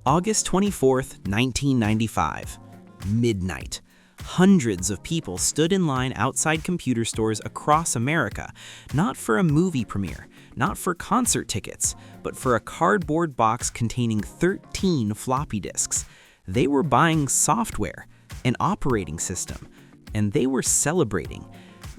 August 24th, 1995. Midnight. Hundreds of people stood in line outside computer stores across America, not for a movie premiere, not for concert tickets, but for a cardboard box containing 13 floppy disks. They were buying software, an operating system, and they were celebrating.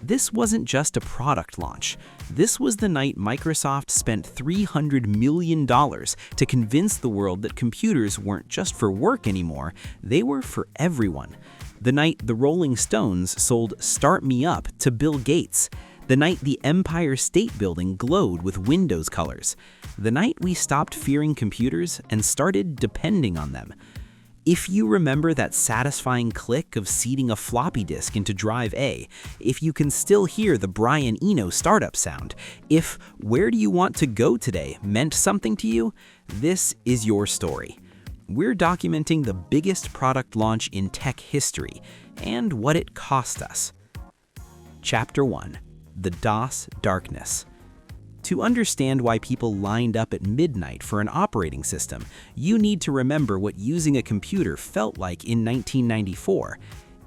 This wasn't just a product launch. This was the night Microsoft spent $300 million to convince the world that computers weren't just for work anymore, they were for everyone. The night the Rolling Stones sold Start Me Up to Bill Gates. The night the Empire State Building glowed with Windows colors. The night we stopped fearing computers and started depending on them. If you remember that satisfying click of seeding a floppy disk into drive A, if you can still hear the Brian Eno startup sound, if "Where do you want to go today" meant something to you, this is your story. We're documenting the biggest product launch in tech history and what it cost us. Chapter 1. The DOS Darkness. To understand why people lined up at midnight for an operating system, you need to remember what using a computer felt like in 1994.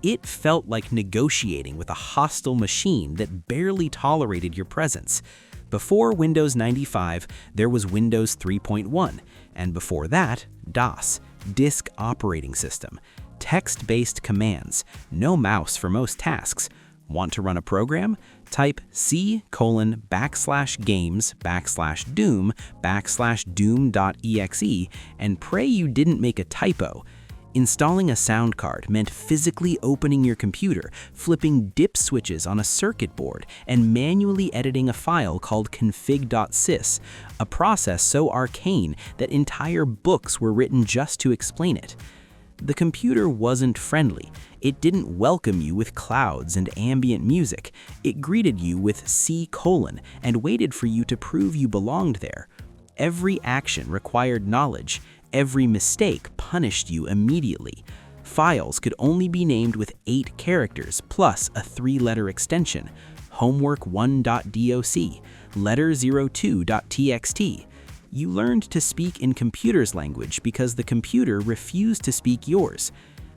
It felt like negotiating with a hostile machine that barely tolerated your presence. Before Windows 95, there was Windows 3.1, and before that, DOS, Disk Operating System, text-based commands, no mouse for most tasks. Want to run a program? Type C:\games/doom/doom.exe and pray you didn't make a typo. Installing a sound card meant physically opening your computer, flipping dip switches on a circuit board, and manually editing a file called CONFIG.SYS, a process so arcane that entire books were written just to explain it. The computer wasn't friendly. It didn't welcome you with clouds and ambient music. It greeted you with C: and waited for you to prove you belonged there. Every action required knowledge. Every mistake punished you immediately. Files could only be named with 8 characters plus a 3-letter extension: homework1.doc, letter02.txt. You learned to speak in computer's language because the computer refused to speak yours.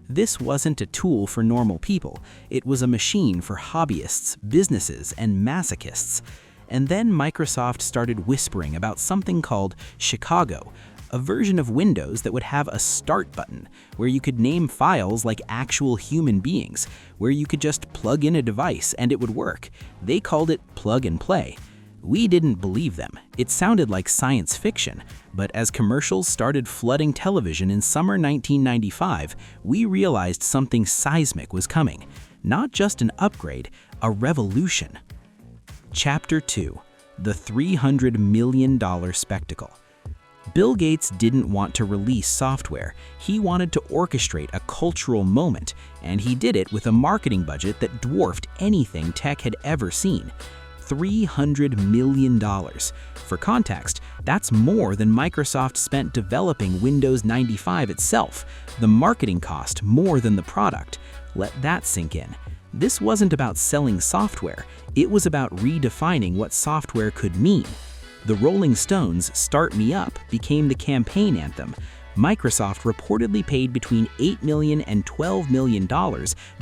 This wasn't a tool for normal people. It was a machine for hobbyists, businesses, and masochists. And then Microsoft started whispering about something called Chicago, a version of Windows that would have a start button, where you could name files like actual human beings, where you could just plug in a device and it would work. They called it plug and play. We didn't believe them. It sounded like science fiction, but as commercials started flooding television in summer 1995, we realized something seismic was coming. Not just an upgrade, a revolution. Chapter 2. The $300 million spectacle. Bill Gates didn't want to release software. He wanted to orchestrate a cultural moment, and he did it with a marketing budget that dwarfed anything tech had ever seen. $300 million. For context, that's more than Microsoft spent developing Windows 95 itself. The marketing cost more than the product. Let that sink in. This wasn't about selling software. It was about redefining what software could mean. The Rolling Stones' Start Me Up became the campaign anthem. Microsoft reportedly paid between $8 million and $12 million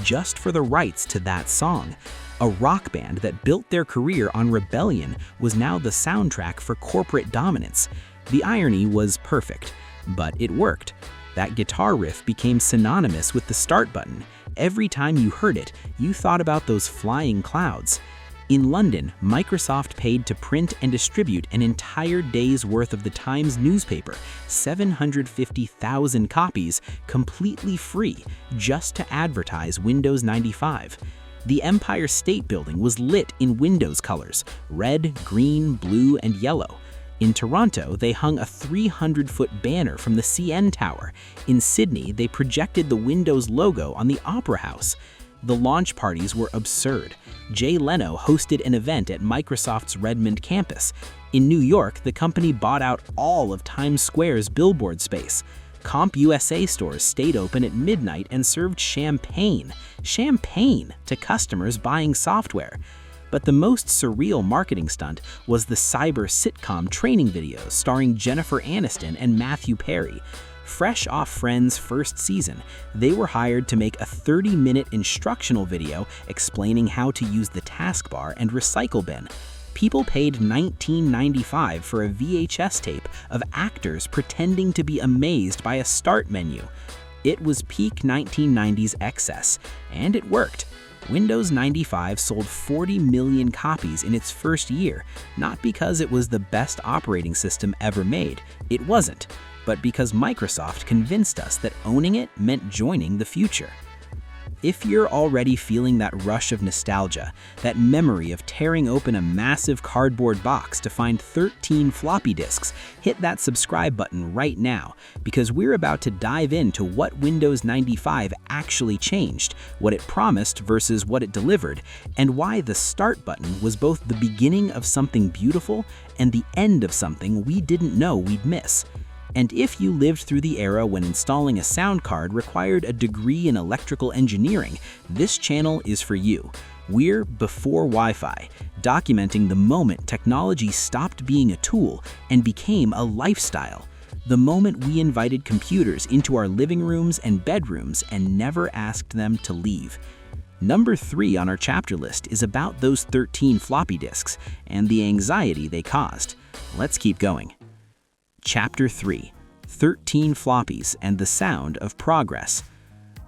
just for the rights to that song. A rock band that built their career on rebellion was now the soundtrack for corporate dominance. The irony was perfect, but it worked. That guitar riff became synonymous with the start button. Every time you heard it, you thought about those flying clouds. In London, Microsoft paid to print and distribute an entire day's worth of the Times newspaper, 750,000 copies, completely free, just to advertise Windows 95. The Empire State Building was lit in Windows colors: red, green, blue, and yellow. In Toronto, they hung a 300-foot banner from the CN Tower. In Sydney, they projected the Windows logo on the Opera House. The launch parties were absurd. Jay Leno hosted an event at Microsoft's Redmond campus. In New York, the company bought out all of Times Square's billboard space. CompUSA stores stayed open at midnight and served champagne to customers buying software. But the most surreal marketing stunt was the cyber sitcom training videos starring Jennifer Aniston and Matthew Perry. Fresh off Friends' first season, they were hired to make a 30-minute instructional video explaining how to use the taskbar and recycle bin. People paid $19.95 for a VHS tape of actors pretending to be amazed by a start menu. It was peak 1990s excess, and it worked. Windows 95 sold 40 million copies in its first year, not because it was the best operating system ever made. It wasn't, but because Microsoft convinced us that owning it meant joining the future. If you're already feeling that rush of nostalgia, that memory of tearing open a massive cardboard box to find 13 floppy disks, hit that subscribe button right now, because we're about to dive into what Windows 95 actually changed, what it promised versus what it delivered, and why the Start button was both the beginning of something beautiful and the end of something we didn't know we'd miss. And if you lived through the era when installing a sound card required a degree in electrical engineering, this channel is for you. We're before Wi-Fi, documenting the moment technology stopped being a tool and became a lifestyle. The moment we invited computers into our living rooms and bedrooms and never asked them to leave. Number 3 on our chapter list is about those 13 floppy disks and the anxiety they caused. Let's keep going. Chapter 3: 13 Floppies and the Sound of Progress.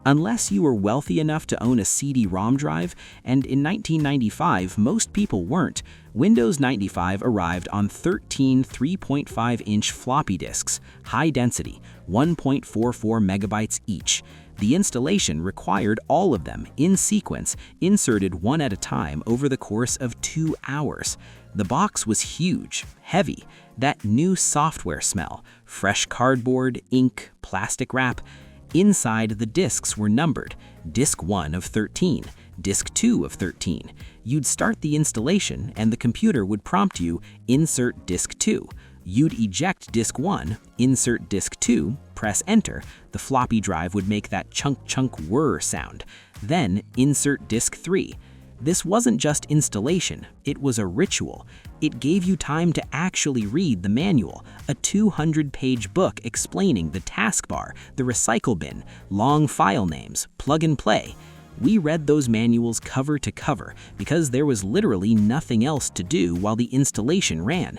Unless you were wealthy enough to own a CD-ROM drive, and in 1995 most people weren't, Windows 95 arrived on 13 3.5-inch floppy disks, high density, 1.44 megabytes each. The installation required all of them, in sequence, inserted one at a time over the course of 2 hours. The box was huge, heavy, that new software smell, fresh cardboard, ink, plastic wrap. Inside, the disks were numbered, Disk 1 of 13, Disk 2 of 13. You'd start the installation and the computer would prompt you, Insert Disk 2. You'd eject Disk 1, insert Disk 2, press Enter. The floppy drive would make that chunk whir sound. Then insert Disk 3. This wasn't just installation, it was a ritual. It gave you time to actually read the manual, a 200-page book explaining the taskbar, the recycle bin, long file names, plug and play. We read those manuals cover to cover because there was literally nothing else to do while the installation ran.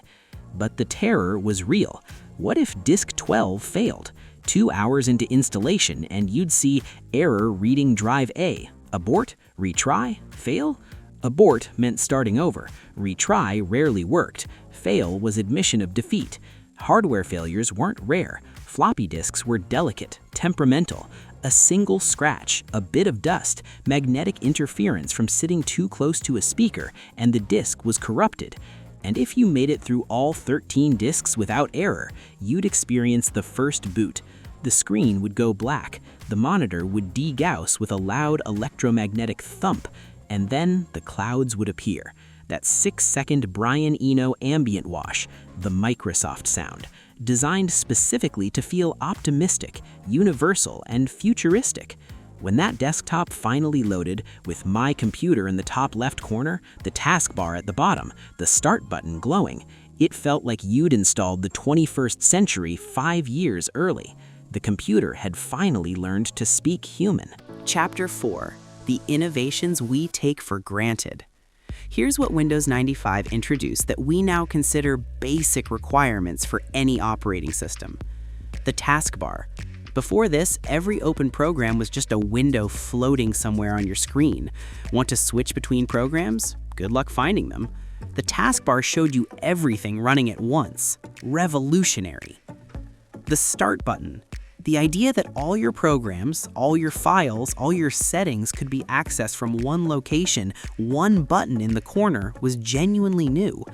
But the terror was real. What if Disk 12 failed? 2 hours into installation and you'd see error reading drive A. Abort? Retry? Fail? Abort meant starting over. Retry rarely worked. Fail was admission of defeat. Hardware failures weren't rare. Floppy disks were delicate, temperamental. A single scratch, a bit of dust, magnetic interference from sitting too close to a speaker, and the disk was corrupted. And if you made it through all 13 disks without error, you'd experience the first boot. The screen would go black, the monitor would degauss with a loud electromagnetic thump, and then the clouds would appear. That 6-second Brian Eno ambient wash, the Microsoft sound, designed specifically to feel optimistic, universal, and futuristic. When that desktop finally loaded, with My Computer in the top left corner, the taskbar at the bottom, the Start button glowing, it felt like you'd installed the 21st century 5 years early. The computer had finally learned to speak human. Chapter 4: The Innovations We Take for Granted. Here's what Windows 95 introduced that we now consider basic requirements for any operating system. The taskbar. Before this, every open program was just a window floating somewhere on your screen. Want to switch between programs? Good luck finding them. The taskbar showed you everything running at once. Revolutionary. The Start button. The idea that all your programs, all your files, all your settings could be accessed from one location, one button in the corner, was genuinely new.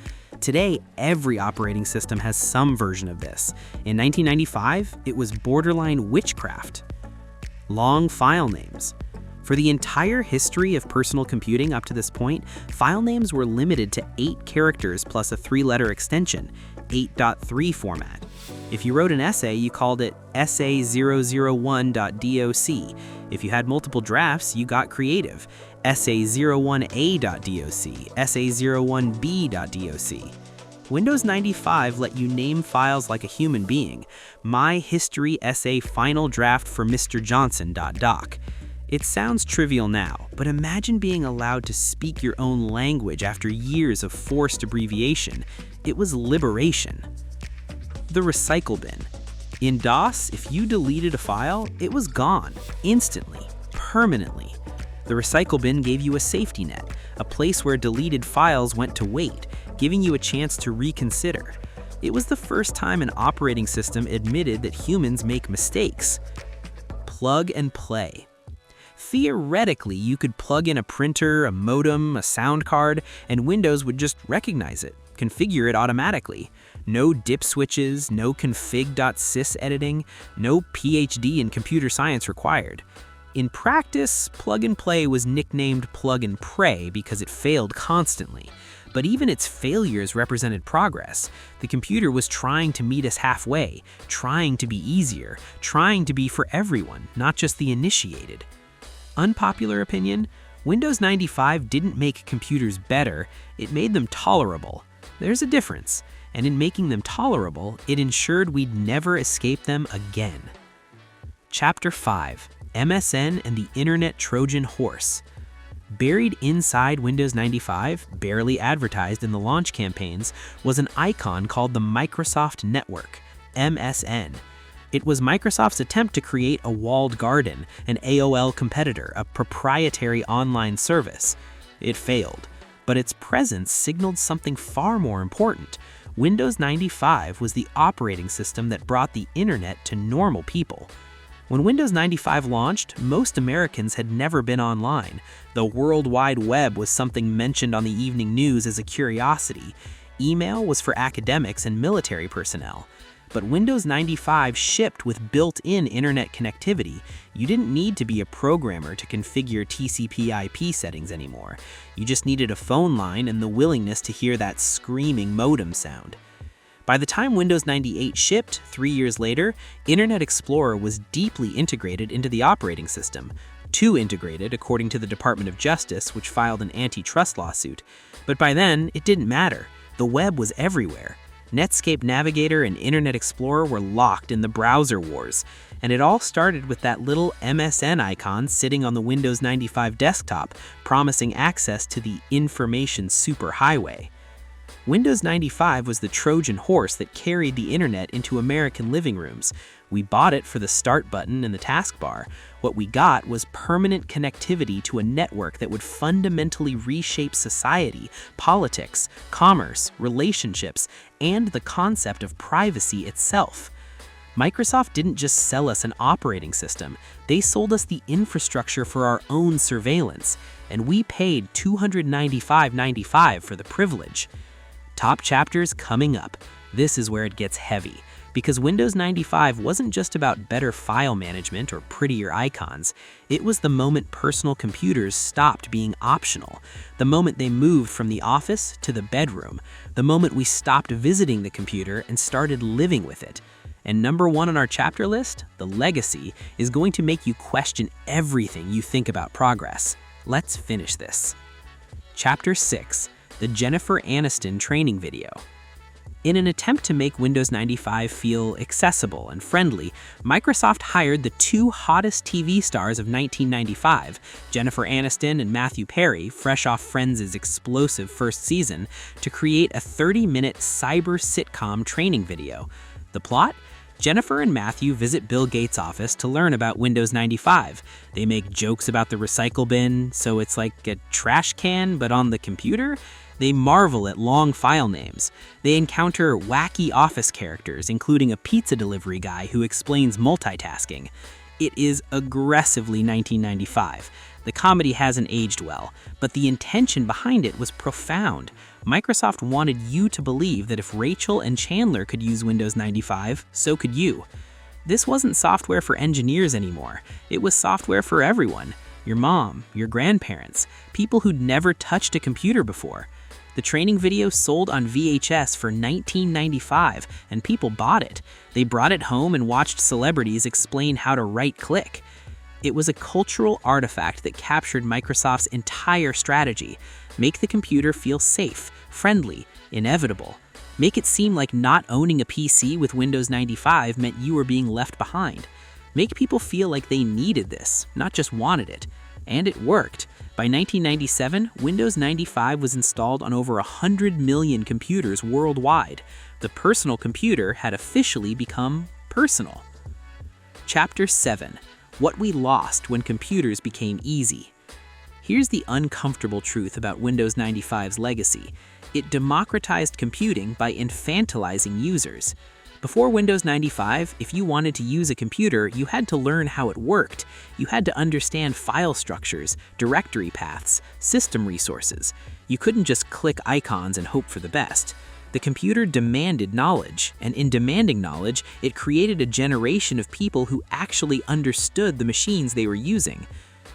Today, every operating system has some version of this. In 1995, it was borderline witchcraft. Long file names. For the entire history of personal computing up to this point, file names were limited to 8 characters plus a 3-letter extension, 8.3 format. If you wrote an essay, you called it essay001.doc. If you had multiple drafts, you got creative. essay01a.doc, essay01b.doc. Windows 95 let you name files like a human being. My history essay final draft for Mr. Johnson.doc. It sounds trivial now, but imagine being allowed to speak your own language after years of forced abbreviation. It was liberation. The recycle bin. In DOS, if you deleted a file, it was gone, instantly, permanently. The recycle bin gave you a safety net, a place where deleted files went to wait, giving you a chance to reconsider. It was the first time an operating system admitted that humans make mistakes. Plug and play. Theoretically, you could plug in a printer, a modem, a sound card, and Windows would just recognize it, configure it automatically. No dip switches, no config.sys editing, no PhD in computer science required. In practice, plug and play was nicknamed plug and pray because it failed constantly. But even its failures represented progress. The computer was trying to meet us halfway, trying to be easier, trying to be for everyone, not just the initiated. Unpopular opinion? Windows 95 didn't make computers better, it made them tolerable. There's a difference, and in making them tolerable, it ensured we'd never escape them again. Chapter 5: MSN and the Internet Trojan Horse. Buried inside Windows 95, barely advertised in the launch campaigns, was an icon called the Microsoft Network, MSN. It was Microsoft's attempt to create a walled garden, an AOL competitor, a proprietary online service. It failed, but its presence signaled something far more important. Windows 95 was the operating system that brought the internet to normal people. When Windows 95 launched, most Americans had never been online. The World Wide Web was something mentioned on the evening news as a curiosity. Email was for academics and military personnel. But Windows 95 shipped with built-in internet connectivity. You didn't need to be a programmer to configure TCP/IP settings anymore. You just needed a phone line and the willingness to hear that screaming modem sound. By the time Windows 98 shipped, 3 years later, Internet Explorer was deeply integrated into the operating system. Too integrated, according to the Department of Justice, which filed an antitrust lawsuit. But by then, it didn't matter. The web was everywhere. Netscape Navigator and Internet Explorer were locked in the browser wars, and it all started with that little MSN icon sitting on the Windows 95 desktop, promising access to the information superhighway. Windows 95 was the Trojan horse that carried the internet into American living rooms. We bought it for the start button and the taskbar. What we got was permanent connectivity to a network that would fundamentally reshape society, politics, commerce, relationships, and the concept of privacy itself. Microsoft didn't just sell us an operating system, they sold us the infrastructure for our own surveillance, and we paid $295.95 for the privilege. Top chapters coming up. This is where it gets heavy, because Windows 95 wasn't just about better file management or prettier icons. It was the moment personal computers stopped being optional, the moment they moved from the office to the bedroom, the moment we stopped visiting the computer and started living with it. And number 1 on our chapter list, the legacy, is going to make you question everything you think about progress. Let's finish this. Chapter 6. The Jennifer Aniston training video. In an attempt to make Windows 95 feel accessible and friendly, Microsoft hired the 2 hottest TV stars of 1995, Jennifer Aniston and Matthew Perry, fresh off Friends' explosive first season, to create a 30-minute cyber sitcom training video. The plot? Jennifer and Matthew visit Bill Gates' office to learn about Windows 95. They make jokes about the recycle bin, so it's like a trash can but on the computer. They marvel at long file names. They encounter wacky office characters, including a pizza delivery guy who explains multitasking. It is aggressively 1995. The comedy hasn't aged well, but the intention behind it was profound. Microsoft wanted you to believe that if Rachel and Chandler could use Windows 95, so could you. This wasn't software for engineers anymore. It was software for everyone. Your mom, your grandparents, people who'd never touched a computer before. The training video sold on VHS for $19.95, and people bought it. They brought it home and watched celebrities explain how to right-click. It was a cultural artifact that captured Microsoft's entire strategy. Make the computer feel safe, friendly, inevitable. Make it seem like not owning a PC with Windows 95 meant you were being left behind. Make people feel like they needed this, not just wanted it. And it worked. By 1997, Windows 95 was installed on over 100 million computers worldwide. The personal computer had officially become personal. Chapter 7. What we lost when computers became easy. Here's the uncomfortable truth about Windows 95's legacy. It democratized computing by infantilizing users. Before Windows 95, if you wanted to use a computer, you had to learn how it worked. You had to understand file structures, directory paths, system resources. You couldn't just click icons and hope for the best. The computer demanded knowledge, and in demanding knowledge, it created a generation of people who actually understood the machines they were using.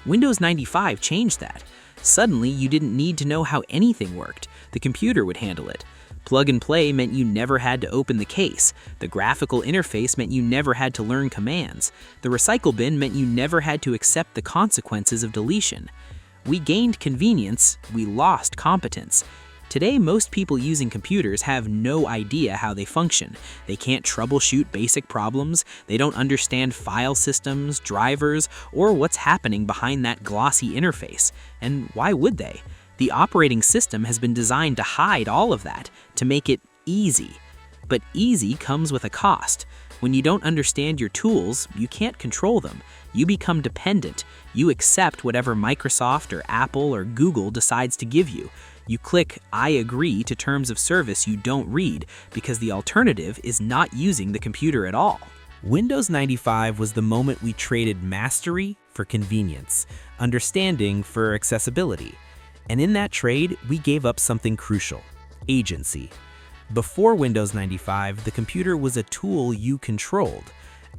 Windows 95 changed that. Suddenly, you didn't need to know how anything worked. The computer would handle it. Plug and play meant you never had to open the case. The graphical interface meant you never had to learn commands. The recycle bin meant you never had to accept the consequences of deletion. We gained convenience, we lost competence. Today, most people using computers have no idea how they function. They can't troubleshoot basic problems, they don't understand file systems, drivers, or what's happening behind that glossy interface. And why would they? The operating system has been designed to hide all of that, to make it easy. But easy comes with a cost. When you don't understand your tools, you can't control them. You become dependent. You accept whatever Microsoft or Apple or Google decides to give you. You click "I agree" to terms of service you don't read because the alternative is not using the computer at all. Windows 95 was the moment we traded mastery for convenience, understanding for accessibility. And in that trade, we gave up something crucial: agency. Before Windows 95, the computer was a tool you controlled.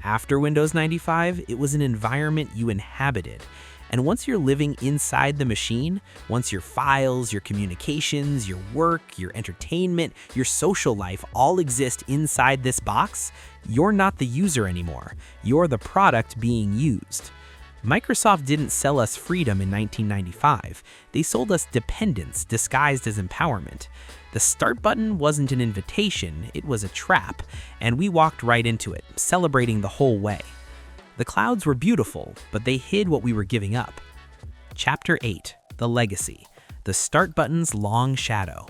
After Windows 95, it was an environment you inhabited. And once you're living inside the machine, once your files, your communications, your work, your entertainment, your social life all exist inside this box, you're not the user anymore. You're the product being used. Microsoft didn't sell us freedom in 1995. They sold us dependence disguised as empowerment. The start button wasn't an invitation, it was a trap, and we walked right into it, celebrating the whole way. The clouds were beautiful, but they hid what we were giving up. Chapter 8. The Legacy. The start button's long shadow.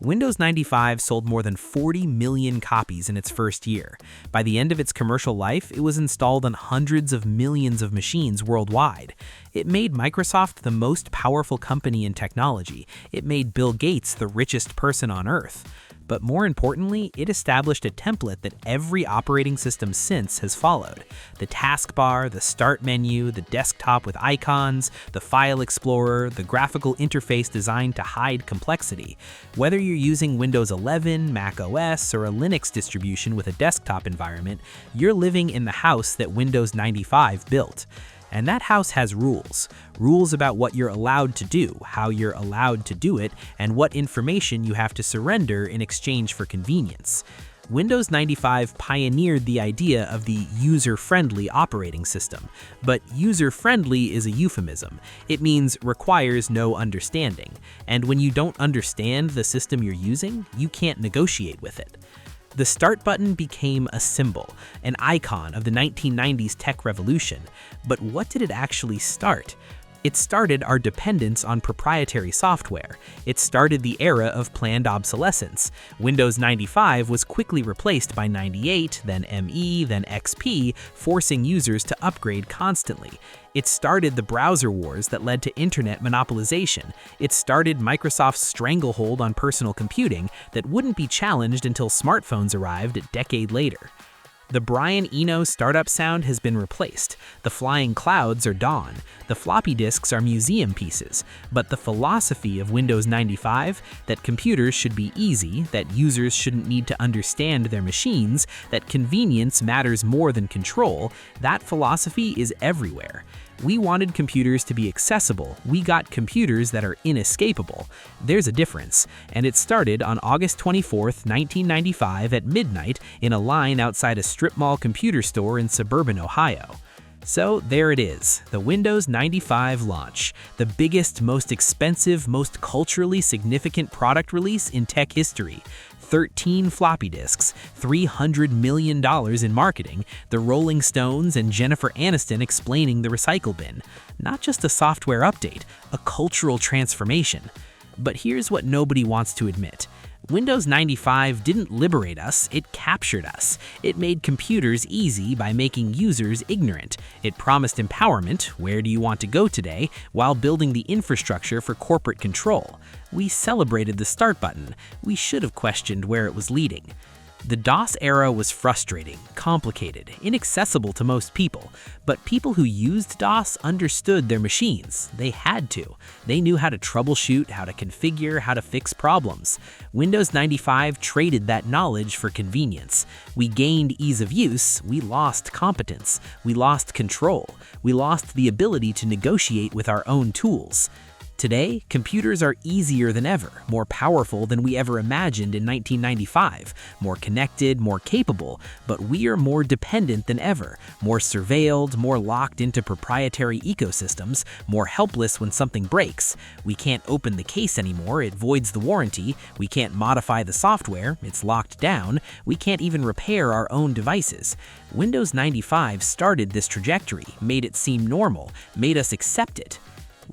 Windows 95 sold more than 40 million copies in its first year. By the end of its commercial life, it was installed on hundreds of millions of machines worldwide. It made Microsoft the most powerful company in technology. It made Bill Gates the richest person on Earth. But more importantly, it established a template that every operating system since has followed. The taskbar, the start menu, the desktop with icons, the file explorer, the graphical interface designed to hide complexity. Whether you're using Windows 11, Mac OS, or a Linux distribution with a desktop environment, you're living in the house that Windows 95 built. And that house has rules. Rules about what you're allowed to do, how you're allowed to do it, and what information you have to surrender in exchange for convenience. Windows 95 pioneered the idea of the user-friendly operating system. But user-friendly is a euphemism. It means requires no understanding. And when you don't understand the system you're using, you can't negotiate with it. The start button became a symbol, an icon of the 1990s tech revolution. But what did it actually start? It started our dependence on proprietary software. It started the era of planned obsolescence. Windows 95 was quickly replaced by 98, then ME, then XP, forcing users to upgrade constantly. It started the browser wars that led to internet monopolization. It started Microsoft's stranglehold on personal computing that wouldn't be challenged until smartphones arrived a decade later. The Brian Eno startup sound has been replaced. The flying clouds are gone. The floppy disks are museum pieces. But the philosophy of Windows 95, that computers should be easy, that users shouldn't need to understand their machines, that convenience matters more than control, that philosophy is everywhere. We wanted computers to be accessible. We got computers that are inescapable. There's a difference, and it started on August 24th, 1995 at midnight in a line outside a strip mall computer store in suburban Ohio. So there it is, the Windows 95 launch, the biggest, most expensive, most culturally significant product release in tech history. 13 floppy disks, $300 million in marketing, the Rolling Stones, and Jennifer Aniston explaining the recycle bin. Not just a software update, a cultural transformation. But here's what nobody wants to admit. Windows 95 didn't liberate us, it captured us. It made computers easy by making users ignorant. It promised empowerment, where do you want to go today, while building the infrastructure for corporate control. We celebrated the start button. We should have questioned where it was leading. The DOS era was frustrating, complicated, inaccessible to most people, but people who used DOS understood their machines. They had to. They knew how to troubleshoot, how to configure, how to fix problems. Windows 95 traded that knowledge for convenience. We gained ease of use, we lost competence, we lost control, we lost the ability to negotiate with our own tools. Today, computers are easier than ever, more powerful than we ever imagined in 1995, more connected, more capable, but we are more dependent than ever, more surveilled, more locked into proprietary ecosystems, more helpless when something breaks. We can't open the case anymore, it voids the warranty. We can't modify the software, it's locked down. We can't even repair our own devices. Windows 95 started this trajectory, made it seem normal, made us accept it.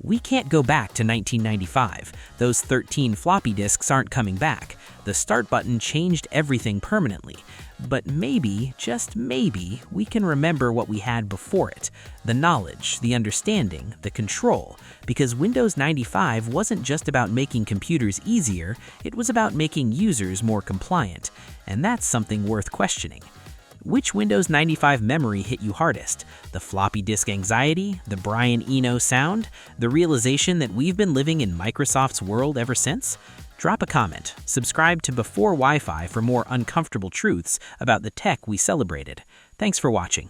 We can't go back to 1995. Those 13 floppy disks aren't coming back. The start button changed everything permanently. But maybe, just maybe, we can remember what we had before it. The knowledge, the understanding, the control. Because Windows 95 wasn't just about making computers easier, it was about making users more compliant. And that's something worth questioning. Which Windows 95 memory hit you hardest? The floppy disk anxiety? The Brian Eno sound? The realization that we've been living in Microsoft's world ever since? Drop a comment. Subscribe to Before Wi-Fi for more uncomfortable truths about the tech we celebrated. Thanks for watching.